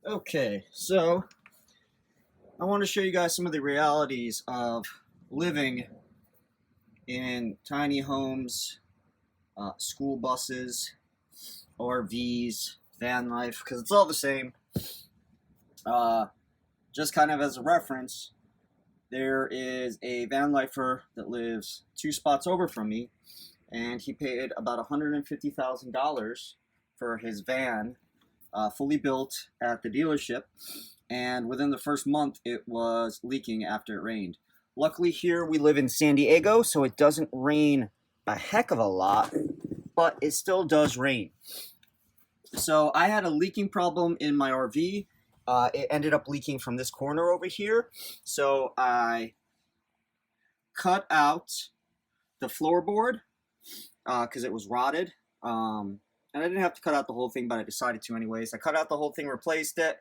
Okay, so I want to show you guys some of the realities of living in tiny homes, school buses, RVs, van life, because it's all the same. Uh, just kind of as a reference, there is a van lifer that lives 2 spots over from me, and he paid about $150,000 for his van, fully built at the dealership. And within the first month, it was leaking after it rained. Luckily, here we live in San Diego, so it doesn't rain a heck of a lot, but it still does rain. So I had a leaking problem in my RV. It ended up leaking from this corner over here. So I cut out the floorboard because it was rotted. And I didn't have to cut out the whole thing, but I decided to anyways. I cut out the whole thing, replaced it,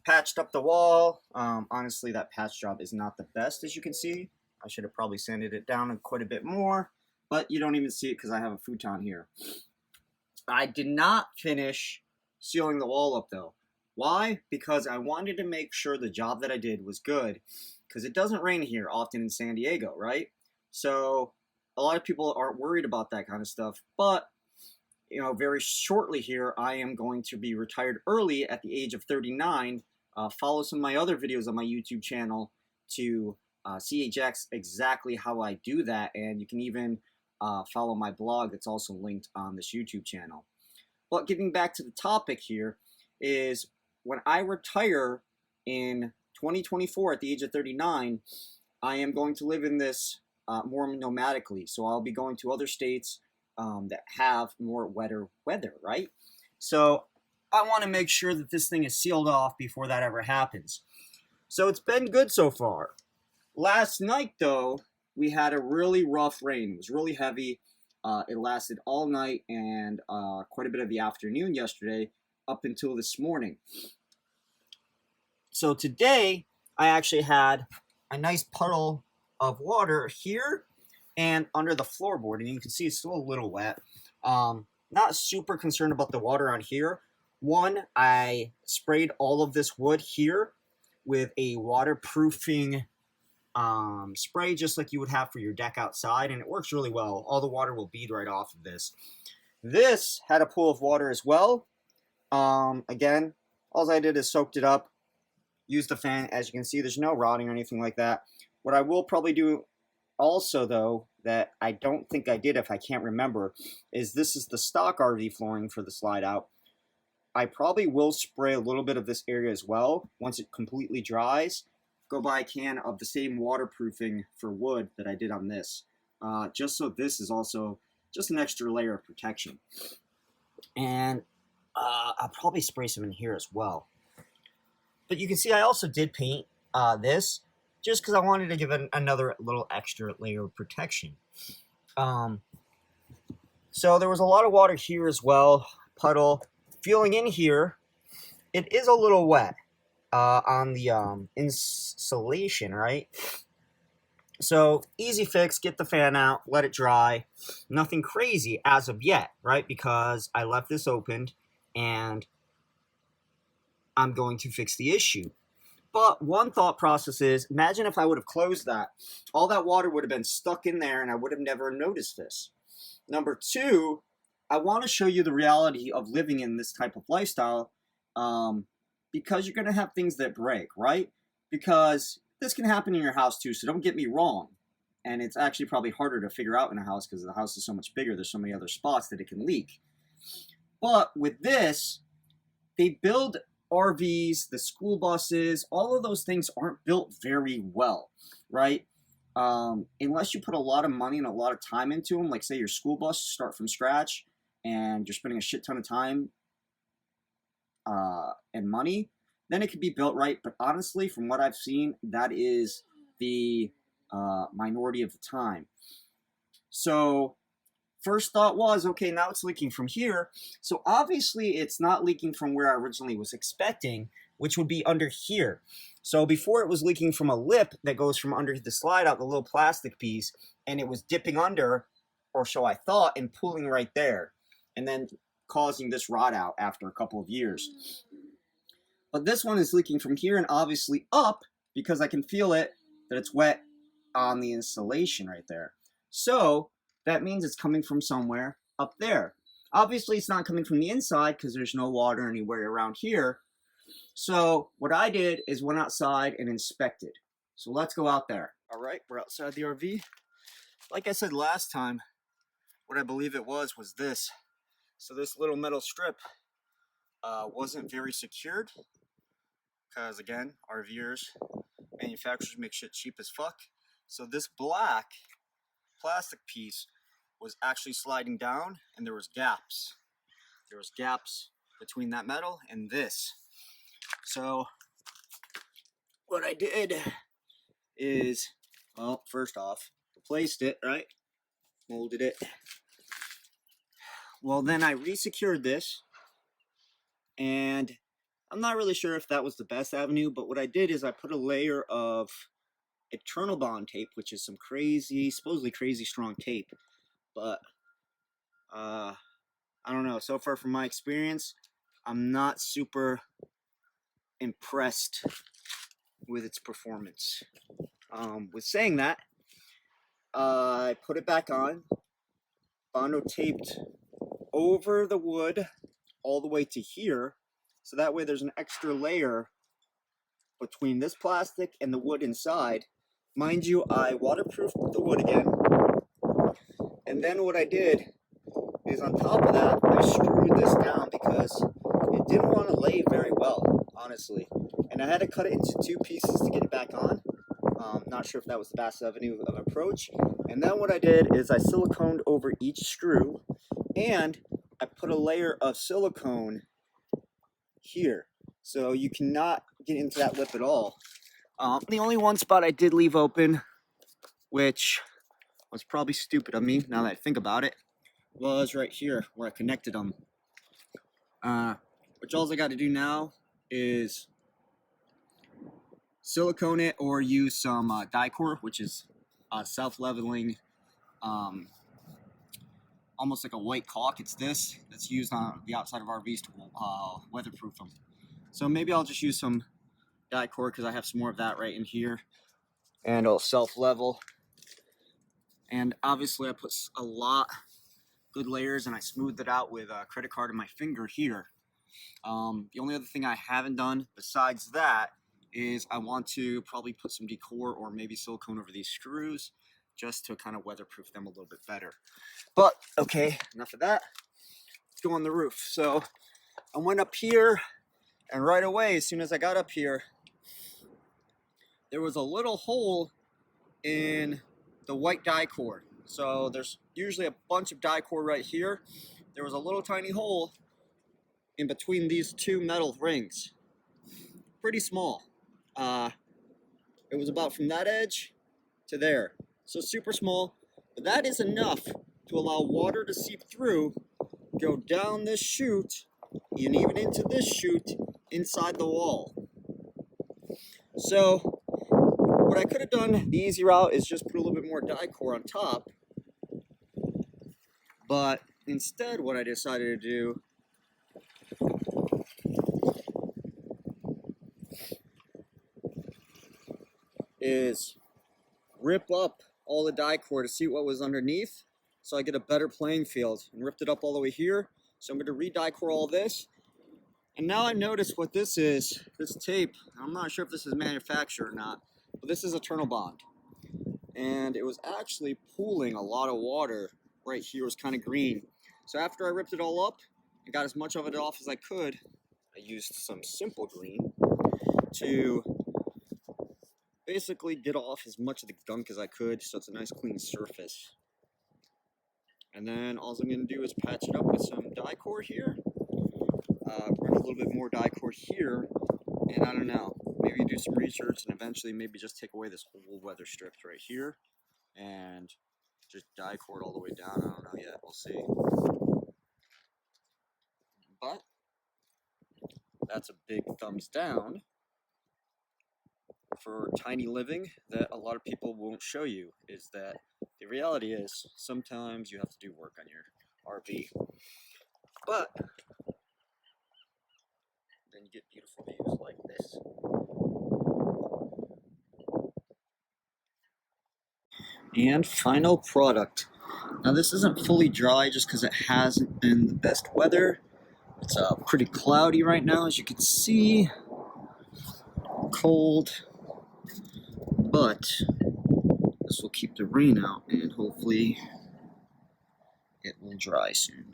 patched up the wall. Honestly, that patch job is not the best, as you can see. I should have probably sanded it down quite a bit more, but you don't even see it because I have a futon here. I did not finish sealing the wall up though. Why? Because I wanted to make sure the job that I did was good, because it doesn't rain here often in San Diego, right? So a lot of people aren't worried about that kind of stuff, but very shortly here, I am going to be retired early at the age of 39. Follow some of my other videos on my YouTube channel to see exactly how I do that, and you can even follow my blog that's also linked on this YouTube channel. But getting back to the topic here is when I retire in 2024 at the age of 39, I am going to live in this more nomadically. So I'll be going to other states that have more wetter weather, right? So I want to make sure that this thing is sealed off before that ever happens. So it's been good so far. Last night, though, we had a really rough rain. It was really heavy. It lasted all night and quite a bit of the afternoon yesterday up until this morning. So today, I actually had a nice puddle of water here and under the floorboard, and you can see it's still a little wet. Not super concerned about the water on here. One, I sprayed all of this wood here with a waterproofing spray, just like you would have for your deck outside, and it works really well. All the water will bead right off of this. This had a pool of water as well. Again, all I did is soaked it up, used the fan. As you can see, there's no rotting or anything like that. What I will probably do also, though, that I don't think I did, if I can't remember, is this is the stock RV flooring for the slide out. I probably will spray a little bit of this area as well once it completely dries. Go buy a can of the same waterproofing for wood that I did on this, just so this is also just an extra layer of protection. And I'll probably spray some in here as well. But you can see I also did paint this just because I wanted to give it another little extra layer of protection. So there was a lot of water here as well, puddle. Feeling in here, it is a little wet on the insulation, right? So easy fix, get the fan out, let it dry. Nothing crazy as of yet, right? Because I left this opened and I'm going to fix the issue. But one thought process is, imagine if I would have closed that. All that water would have been stuck in there and I would have never noticed this. Number two, I want to show you the reality of living in this type of lifestyle because you're going to have things that break, right? Because this can happen in your house too, so don't get me wrong. And it's actually probably harder to figure out in a house because the house is so much bigger. There's so many other spots that it can leak. But with this, they build RVs, the school buses, all of those things aren't built very well, right? Unless you put a lot of money and a lot of time into them, like say your school bus, start from scratch, and you're spending a shit ton of time and money, then it could be built right. But honestly, from what I've seen, that is the minority of the time. So first thought was, okay, now it's leaking from here. So obviously it's not leaking from where I originally was expecting, which would be under here. So before it was leaking from a lip that goes from under the slide out, the little plastic piece, and it was dipping under, or so I thought, and pulling right there, and then causing this rot out after a couple of years. But this one is leaking from here and obviously up because I can feel it, that it's wet on the insulation right there. So that means it's coming from somewhere up there. Obviously, it's not coming from the inside because there's no water anywhere around here. So what I did is went outside and inspected. So let's go out there. All right, we're outside the RV. Like I said last time, what I believe it was this. So this little metal strip wasn't very secured because, again, RVers, manufacturers make shit cheap as fuck. So this black plastic piece was actually sliding down, and there was gaps. There was gaps between that metal and this. So what I did is, well, first off, replaced it, right? Molded it. Well, then I resecured this, and I'm not really sure if that was the best avenue, but what I did is I put a layer of Eternal Bond tape, which is some crazy, supposedly crazy strong tape, but I don't know. So far from my experience, I'm not super impressed with its performance. With saying that, I put it back on, Bondo taped over the wood all the way to here, so that way there's an extra layer between this plastic and the wood inside. Mind you, I waterproofed the wood again, and then what I did is on top of that, I screwed this down because it didn't want to lay very well, honestly. And I had to cut it into two pieces to get it back on. Not sure if that was the best avenue of approach. And then what I did is I siliconed over each screw, and I put a layer of silicone here. So you cannot get into that lip at all. The only one spot I did leave open, which was probably stupid of me now that I think about it, was right here where I connected them. Which all I got to do now is silicone it or use some Dicor, which is self-leveling, almost like a white caulk. It's this that's used on the outside of RVs to weatherproof them. So maybe I'll just use some Dicor because I have some more of that right in here, and it'll self-level. And obviously I put a lot good layers, and I smoothed it out with a credit card in my finger here. The only other thing I haven't done besides that is I want to probably put some Dicor or maybe silicone over these screws just to kind of weatherproof them a little bit better. But okay, enough of that. Let's go on the roof. So I went up here, and right away, as soon as I got up here, there was a little hole in the white Dicor. So there's usually a bunch of Dicor right here. There was a little tiny hole in between these two metal rings. Pretty small. It was about from that edge to there. So super small, but that is enough to allow water to seep through, go down this chute, and even into this chute inside the wall. So what I could have done, the easy route, is just put a little bit more Dicor on top. But instead what I decided to do is rip up all the Dicor to see what was underneath so I get a better playing field, and ripped it up all the way here. So I'm going to re-Dicor all this. And now I noticed what this is, this tape. I'm not sure if this is manufactured or not, but this is Eternal Bond. And it was actually pooling a lot of water right here. It was kind of green. So after I ripped it all up and got as much of it off as I could, I used some Simple Green to basically get off as much of the gunk as I could, so it's a nice clean surface. And then all I'm going to do is patch it up with some Dicor here, run a little bit more Dicor here, and I don't know, maybe do some research and eventually maybe just take away this whole weather strip right here and just Dicor it all the way down. I don't know yet, we'll see. But that's a big thumbs down for tiny living that a lot of people won't show you, is that the reality is sometimes you have to do work on your RV. But then you get beautiful views like And final product. Now this isn't fully dry just because it hasn't been the best weather. It's pretty cloudy right now, as you can see. Cold. But this will keep the rain out and hopefully it will dry soon.